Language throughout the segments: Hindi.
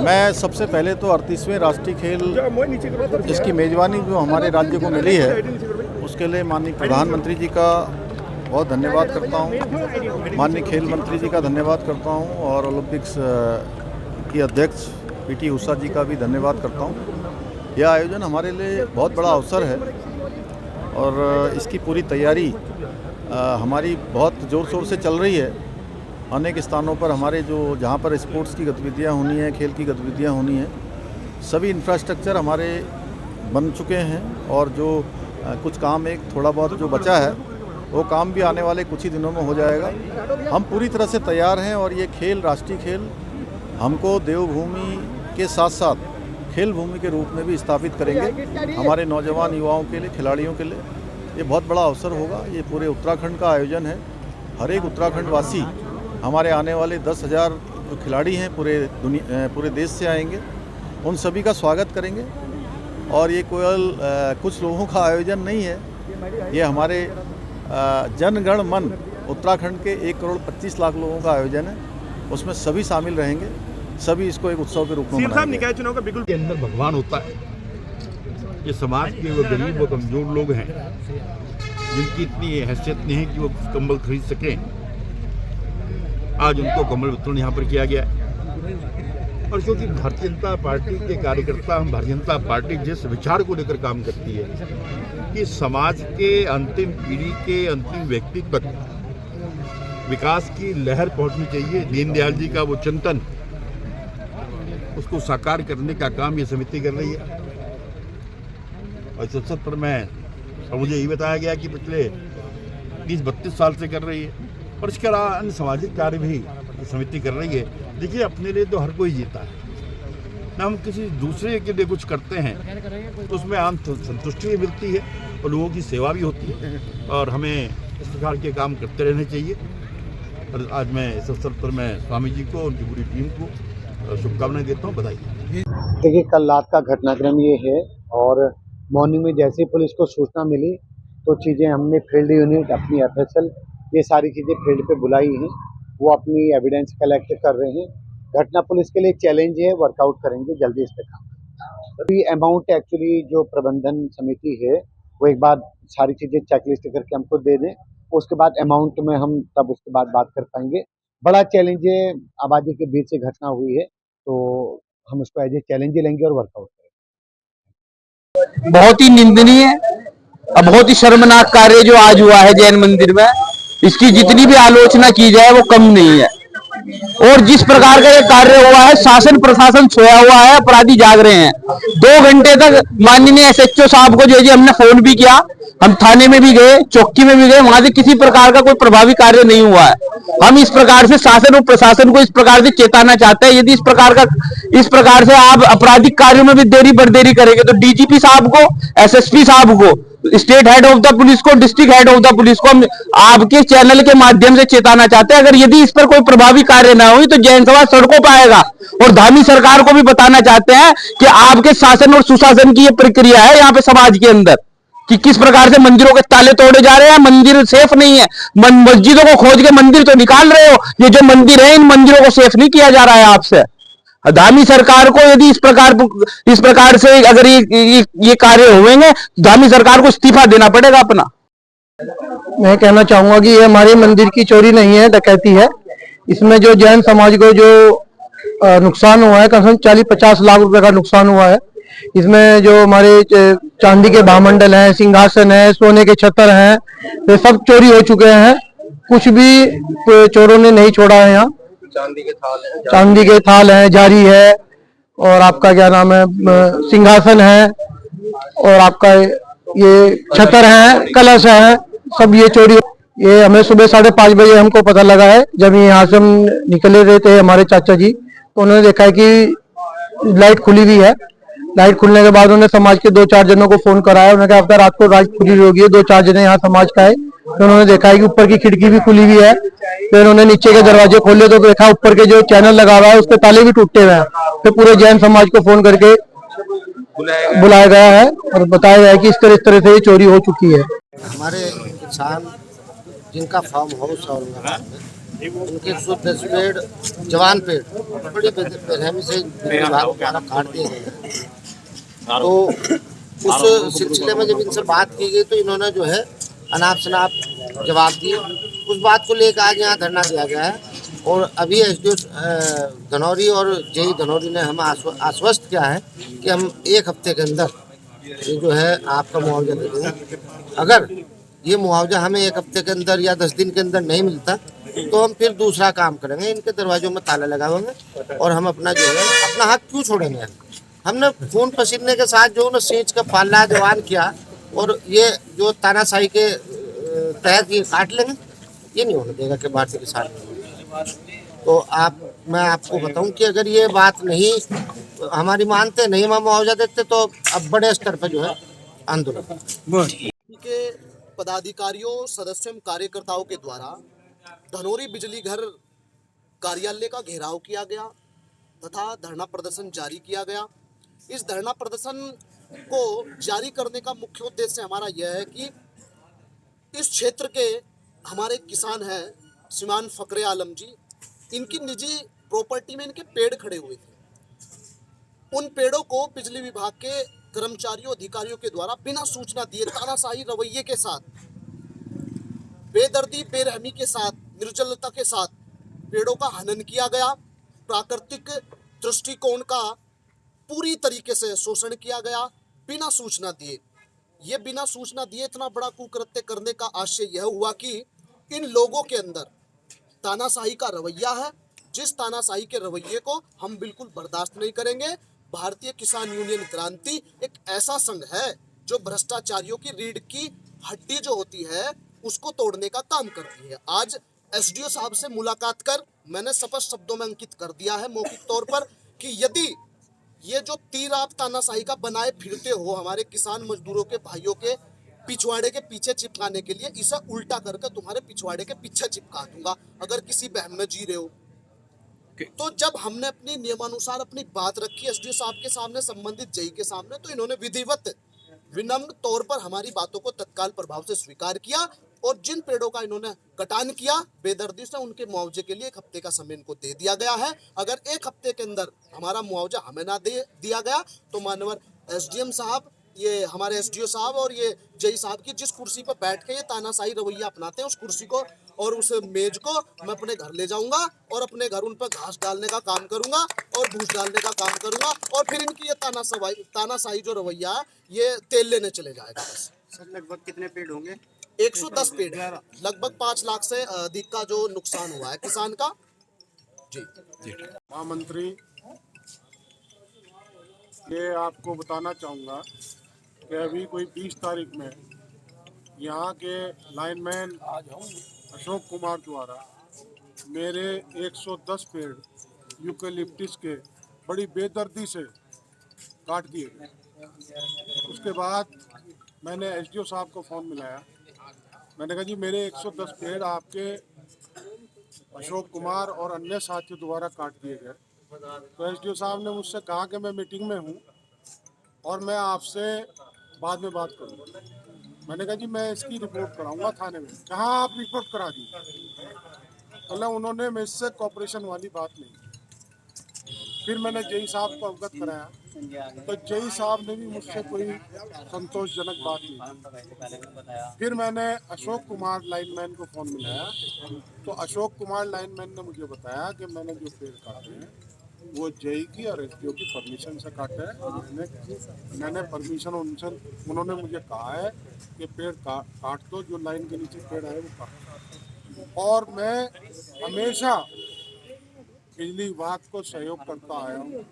मैं सबसे पहले तो 38वें राष्ट्रीय खेल जिसकी मेज़बानी जो हमारे राज्य को मिली है उसके लिए माननीय प्रधानमंत्री जी का बहुत धन्यवाद करता हूं, माननीय खेल मंत्री जी का धन्यवाद करता हूं और ओलंपिक्स की अध्यक्ष पीटी उषा जी का भी धन्यवाद करता हूं। यह आयोजन हमारे लिए बहुत बड़ा अवसर है और इसकी पूरी तैयारी हमारी बहुत ज़ोर शोर से चल रही है। अनेक स्थानों पर हमारे जहाँ पर स्पोर्ट्स की गतिविधियाँ होनी है, खेल की गतिविधियाँ होनी है, सभी इंफ्रास्ट्रक्चर हमारे बन चुके हैं और जो कुछ काम एक थोड़ा बहुत जो बचा है वो काम भी आने वाले कुछ ही दिनों में हो जाएगा। हम पूरी तरह से तैयार हैं और ये खेल राष्ट्रीय खेल हमको देवभूमि के साथ साथ खेल भूमि के रूप में भी स्थापित करेंगे। हमारे नौजवान युवाओं के लिए, खिलाड़ियों के लिए ये बहुत बड़ा अवसर होगा। ये पूरे उत्तराखंड का आयोजन है। हर एक उत्तराखंड वासी हमारे आने वाले 10,000 जो खिलाड़ी हैं पूरे देश से आएंगे, उन सभी का स्वागत करेंगे। और ये केवल कुछ लोगों का आयोजन नहीं है, ये हमारे जनगण मन उत्तराखंड के 1,25,00,000 लोगों का आयोजन है। उसमें सभी शामिल रहेंगे, सभी इसको एक उत्सव के रूप में मनाएंगे। निकाय चुनाव का बिल्कुल के अंदर भगवान होता है। ये समाज के वो गरीब व कमजोर लोग हैं जिनकी इतनी हैसियत नहीं है कि वो कंबल खरीद सकें। आज उनको कमल वितरण यहाँ पर किया गया है और क्योंकि भारतीय जनता पार्टी के कार्यकर्ता, हम भारतीय जनता पार्टी जिस विचार को लेकर काम करती है कि समाज के अंतिम पीढ़ी के अंतिम व्यक्ति तक विकास की लहर पहुंचनी चाहिए, दीनदयाल जी का वो चिंतन, उसको साकार करने का काम ये समिति कर रही है। और इस अवसर पर मुझे ये बताया गया कि पिछले 30-32 साल से कर रही है और इसके अलावा अन्य सामाजिक कार्य भी समिति कर रही है। देखिए, अपने लिए तो हर कोई जीता है ना, हम किसी दूसरे के लिए कुछ करते हैं तो उसमें आम संतुष्टि भी मिलती है और लोगों की सेवा भी होती है और हमें इस प्रकार के काम करते रहने चाहिए। और आज मैं इस अवसर पर मैं स्वामी जी को, उनकी पूरी टीम को शुभकामनाएं देता हूँ, बधाई। देखिए, कल रात का घटनाक्रम ये है और मॉर्निंग में जैसे ही पुलिस को सूचना मिली तो चीज़ें हमने फील्ड यूनिट, अपनी FSL, ये सारी चीज़ें फील्ड पे बुलाई हैं। वो अपनी एविडेंस कलेक्ट कर रहे हैं। घटना पुलिस के लिए चैलेंज है, वर्कआउट करेंगे जल्दी इस पे काम। अभी अमाउंट एक्चुअली जो प्रबंधन समिति है वो एक बार सारी चीज़ें चेकलिस्ट करके हमको दे दें, उसके बाद अमाउंट में हम तब उसके बाद बात कर पाएंगे। बड़ा चैलेंज है, आबादी के बीच से घटना हुई है तो हम उसको एज ए चैलेंज लेंगे और वर्कआउट करेंगे। बहुत ही निंदनीय और बहुत ही शर्मनाक कार्य जो आज हुआ है जैन मंदिर में, इसकी जितनी भी आलोचना की जाए वो कम नहीं है। और जिस प्रकार का ये कार्य हुआ है, शासन प्रशासन सोया हुआ है, अपराधी जाग रहे हैं। 2 घंटे तक माननीय SHO साहब को जो हमने फोन भी किया, हम थाने में भी गए, चौकी में भी गए, वहां से किसी प्रकार का कोई प्रभावी कार्य नहीं हुआ है। हम इस प्रकार से शासन और प्रशासन को इस प्रकार से चेताना चाहते हैं, यदि इस प्रकार से आप आपराधिक कार्यों में भी देरी बरदेरी करेंगे तो DGP साहब को, SSP साहब को, state head of the police को, district head of the police को हम आपके चैनल के माध्यम से चेताना चाहते हैं। अगर यदि इस पर कोई प्रभावी कार्य ना हुई तो जैन समाज सड़कों पर आएगा। और धामी सरकार को भी बताना चाहते हैं कि आपके शासन और सुशासन की ये प्रक्रिया है यहाँ पे समाज के अंदर कि किस प्रकार से मंदिरों के ताले तोड़े जा रहे हैं। मंदिर सेफ नहीं है, मस्जिदों को खोज के मंदिर तो निकाल रहे हो, ये जो मंदिर है इन मंदिरों को सेफ नहीं किया जा रहा है आपसे। धामी सरकार को यदि इस प्रकार से अगर ये कार्य होंगे, धामी सरकार को इस्तीफा देना पड़ेगा अपना। मैं कहना चाहूंगा कि ये हमारे मंदिर की चोरी नहीं है, डकैती है। इसमें जो जैन समाज को जो नुकसान हुआ है, कम से कम 40-50 लाख रुपए का नुकसान हुआ है। इसमें जो हमारे चांदी के भामंडल हैं, सिंहासन है, सोने के छतर हैं, ये सब चोरी हो चुके हैं। कुछ भी चोरों ने नहीं छोड़ा है। यहाँ चांदी के थाल है, जारी है और आपका क्या नाम है, सिंहासन है और आपका ये छतर है, कलश है, सब ये चोरी। ये हमें सुबह 5:30 बजे हमको पता लगा है। जब यहाँ से हम निकले रहे थे हमारे चाचा जी, तो उन्होंने देखा है कि लाइट खुली हुई है। लाइट खुलने के बाद उन्होंने समाज के 2-4 जनों को फोन कराया। उन्होंने कहा अब तक रात को लाइट खुली होगी है। 2-4 जने यहाँ समाज का है, तो उन्होंने देखा है कि ऊपर की खिड़की भी खुली हुई है। फिर उन्होंने नीचे के दरवाजे खोले तो देखा ऊपर के जो चैनल लगा हुआ है उसके ताले भी टूटे हुए हैं। फिर पूरे जैन समाज को फोन करके बुलाया गया है और बताया गया है कि इस तरह से ये चोरी हो चुकी है। हमारे किसान जिनका फार्म हाउस है औरंगाबाद में, उनके 110 पेड़ जवान पेड़ बड़ी बेरहमी से विभाग द्वारा काट दिए गए हैं। तो उस सिलसिले में जब इनसे बात की गई तो इन्होंने जो है अनाप शनाप जवाब दिए। उस बात को लेकर आज यहाँ धरना दिया गया है और अभी एसडीओ धनौरी और जेई धनौरी ने हमें आश्वस्त किया है कि हम 1 हफ्ते के अंदर ये जो है आपका मुआवजा दे देंगे। अगर ये मुआवजा हमें 1 हफ्ते के अंदर या 10 दिन के अंदर नहीं मिलता तो हम फिर दूसरा काम करेंगे, इनके दरवाजों में ताला लगाएंगे और हम अपना जो है अपना हक क्यों छोड़ेंगे। हमने खून पसीने के साथ जो सींच का पाला जवान किया और ये जो तानाशाही के तहत ये काट लेंगे, ये नहीं होने देगा कि भारतीय किसान। तो मैं आपको बताऊं कि अगर ये बात नहीं हमारी मानते, नहीं हम मुआवजा देते तो अब बड़े स्तर पर जो है आंदोलन के पदाधिकारियों, सदस्यों, कार्यकर्ताओं के द्वारा धनौरी बिजली घर कार्यालय का घेराव किया गया तथा धरना प्रदर्शन जारी किया गया। इस धरना प्रदर्शन को जारी करने का मुख्य उद्देश्य हमारा यह है कि इस क्षेत्र के हमारे किसान हैं श्रीमान फकरे आलम जी, इनकी निजी प्रॉपर्टी में इनके पेड़ खड़े हुए थे। उन पेड़ों को बिजली विभाग के कर्मचारियों, अधिकारियों के द्वारा बिना सूचना दिए तानाशाही रवैये के साथ, बेदर्दी, बेरहमी के साथ, निर्जलता के साथ पेड़ों का हनन किया गया। प्राकृतिक दृष्टिकोण का पूरी तरीके से शोषण किया गया बिना सूचना दिए। ये बिना सूचना दिए इतना बड़ा कुकृत्य करने का आशय यह हुआ कि इन लोगों के अंदर तानाशाही का रवैया है, जिस तानाशाही के रवैये को हम बिल्कुल बर्दाश्त नहीं करेंगे। भारतीय किसान यूनियन क्रांति एक ऐसा संघ है जो भ्रष्टाचारियों की रीढ़ की हड्डी जो होती है उसको तोड़ने का काम करती है। आज एसडीओ साहब से मुलाकात कर मैंने स्पष्ट शब्दों में अंकित कर दिया है मौखिक तौर पर कि यदि ये जो तीर आप तानाशाही का बनाए फिरते हो हमारे किसान मजदूरों के भाइयों के पिछवाड़े के पीछे चिपकाने के लिए, इसे उल्टा करके तुम्हारे पिछवाड़े के पीछे चिपका दूंगा अगर किसी बहम में जी रहे हो। तो जब हमने अपनी नियमानुसार अपनी बात रखी एसडीओ साहब के सामने, संबंधित जेई के सामने, तो इन्होंने विधिवत विनम्र तौर पर हमारी बातों को तत्काल प्रभाव से स्वीकार किया और जिन पेड़ों का इन्होंने कटान किया बेदर्दी से, उनके मुआवजे के लिए 1 हफ्ते का समय इनको दे दिया गया है। अगर 1 हफ्ते के अंदर हमारा मुआवजा हमें ना दे दिया गया तो मानवर एसडीएम साहब, ये हमारे एसडीओ साहब और ये जेई साहब की जिस कुर्सी पर बैठ के ये तानाशाही रवैया अपनाते हैं, उस कुर्सी को और उस मेज को मैं अपने घर ले जाऊंगा और अपने घर उन पर घास डालने का काम करूंगा और भूस डालने का काम करूंगा और फिर इनकी ये तानाशाही जो रवैया है ये तेल लेने चले जाएगा। बस सर, लगभग कितने पेड़ होंगे? 110 पेड़, लगभग 5 लाख से अधिक का जो नुकसान हुआ है किसान का। जी महामंत्री, ये आपको बताना चाहूँगा कि अभी कोई 20 तारीख में यहाँ के लाइनमैन अशोक कुमार द्वारा मेरे 110 पेड़ यूकेलिप्टिस के बड़ी बेदर्दी से काट दिए गए। उसके बाद मैंने एसडीओ साहब को फ़ोन मिलाया। मैंने कहा जी मेरे 110 पेड़ आपके अशोक कुमार और अन्य साथियों द्वारा काट दिए गए। तो एसडीओ साहब ने मुझसे कहा कि मैं मीटिंग में हूँ और मैं आपसे बाद में बात करूँगा। मैंने कहा जी मैं इसकी रिपोर्ट कराऊंगा थाने में। कहाँ आप रिपोर्ट करा दी? मतलब उन्होंने मेरे से कॉपरेशन वाली बात नहीं। फिर मैंने जेई साहब को अवगत कराया तो जेई साहब ने भी मुझसे कोई संतोषजनक बात नहीं। फिर मैंने अशोक कुमार लाइनमैन को फ़ोन मिलाया तो अशोक कुमार लाइनमैन ने मुझे बताया कि मैंने जो पेड़ काटे हैं वो जेई की और एसडीओ की परमिशन से काटे हैं। मैंने परमिशन उनसे, उन्होंने मुझे कहा है कि पेड़ काट दो, जो लाइन के नीचे पेड़ है वो काट। और मैं हमेशा बिजली विभाग को सहयोग करता आया हूँ।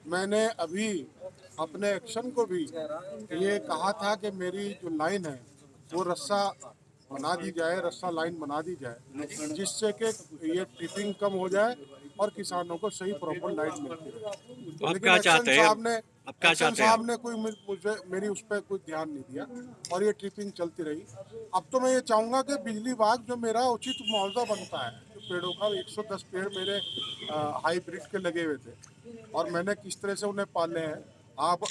मैंने अभी अपने एक्शन को भी ये कहा था कि मेरी जो लाइन है वो रस्सा बना दी जाए, रस्सा लाइन बना दी जाए, जिससे कि ये ट्रिपिंग कम हो जाए और किसानों को सही प्रॉपर लाइन मिलती रहे। तो आप क्या चाहते हैं? साहब ने कोई मुझे मेरी उस पर कोई ध्यान नहीं दिया और ये ट्रिपिंग चलती रही। अब तो मैं ये चाहूँगा कि बिजली विभाग जो मेरा उचित मुआवजा बनता है, जो पेड़ों का 110 पेड़ मेरे हाइब्रिड के लगे हुए थे और मैंने किस तरह से उन्हें पाले हैं।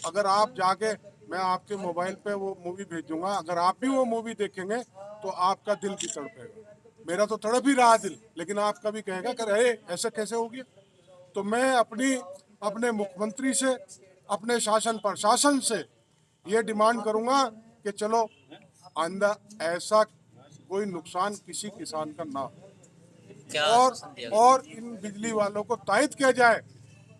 अगर आप जाके, मैं आपके मोबाइल पे वो मूवी भेजूंगा, अगर आप भी वो मूवी देखेंगे तो आपका दिल भी तड़पेगा। मेरा तो तड़प ही रहा दिल, लेकिन आपका भी कहेगा कि अरे ऐसा कैसे हो गया। तो मैं अपने मुख्यमंत्री से, अपने शासन प्रशासन से ये डिमांड करूंगा कि चलो आइंदा ऐसा कोई नुकसान किसी किसान का ना हो, और इन बिजली वालों को तायद किया जाए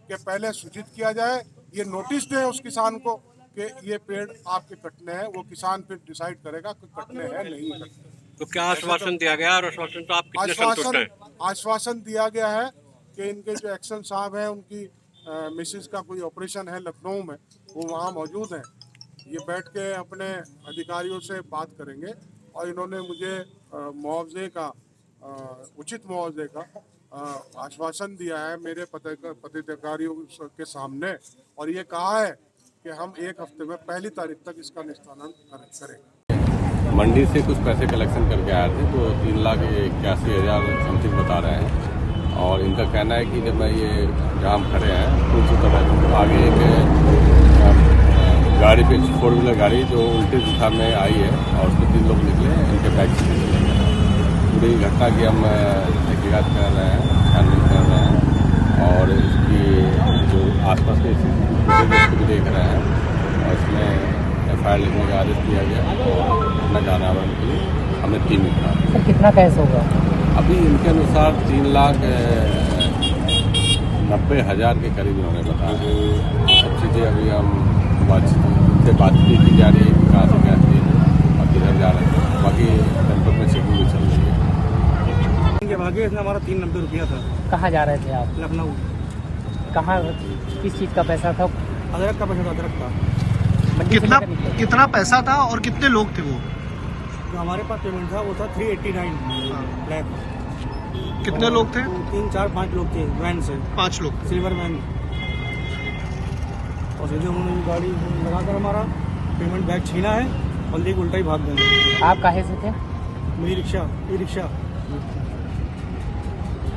कि पहले सूचित किया जाए, ये नोटिस दें उस किसान को कि ये पेड़ आपके कटने हैं। वो किसान फिर डिसाइड करेगा कि कटने हैं नहीं कटने। तो क्या आश्वासन दिया गया, और आश्वासन तो आप कितने संतुष्ट हैं? आश्वासन दिया गया है कि इनके जो एक्शन साहब हैं, उनकी मिसेज का कोई ऑपरेशन है लखनऊ में, वो वहाँ मौजूद हैं। ये बैठ के अपने अधिकारियों से बात करेंगे, और इन्होंने मुझे मुआवजे का, उचित मुआवजे का आश्वासन दिया है मेरे पदाधिकारियों के सामने, और ये कहा है कि हम 1 हफ्ते में 1 तारीख तक इसका निस्तारण करेंगे। मंडी से कुछ पैसे कलेक्शन करके आए थे, तो 3,81,000 समथिंग बता रहे हैं। और इनका कहना है कि जब मैं ये जहाँ हम खड़े हैं कुछ तो आगे एक गाड़ी पे 4 व्हीलर गाड़ी जो उल्टी दिशा में आई है, और उसमें 3 लोग निकले, इनके बैग से चले गए। पूरी घटना की हम तहकीकात कर रहे हैं, छानबीन कर रहे हैं, और इसकी जो आसपास के फुटेज भी देख रहे हैं, और इसमें FIR लिखने का आदेश दिया गया, और घटना का अनावरण के लिए हमने 3 दिन कहा। कितना कैश होगा? अभी इनके अनुसार 3,90,000 के करीब उन्होंने बताया। सब चीज़ें अभी हम बातचीत की जा रही है कि कहाँ से क्या थी और किधर जा रहे हैं। बाकी जनपद में चेकिंग भी चल रही है। इनके भाग्य इसने हमारा 390 रुपया था। कहाँ जा रहे थे आप? लखनऊ। कहाँ, किस चीज़ का पैसा था? अदरक का पैसा था, अदरक का। कितना पैसा था और कितने लोग थे वो? जो हमारे पास पेमेंट था वो था 389 लाख। कितने लोग थे? 3, 4, 5 लोग थे वैन से। 5 लोग सिल्वर वैन। और सीधे उन्होंने गाड़ी लगाकर हमारा पेमेंट बैग छीना है, और लेके उल्टा ही भाग गए। आप काहे से थे? मेरी रिक्शा, ई रिक्शा।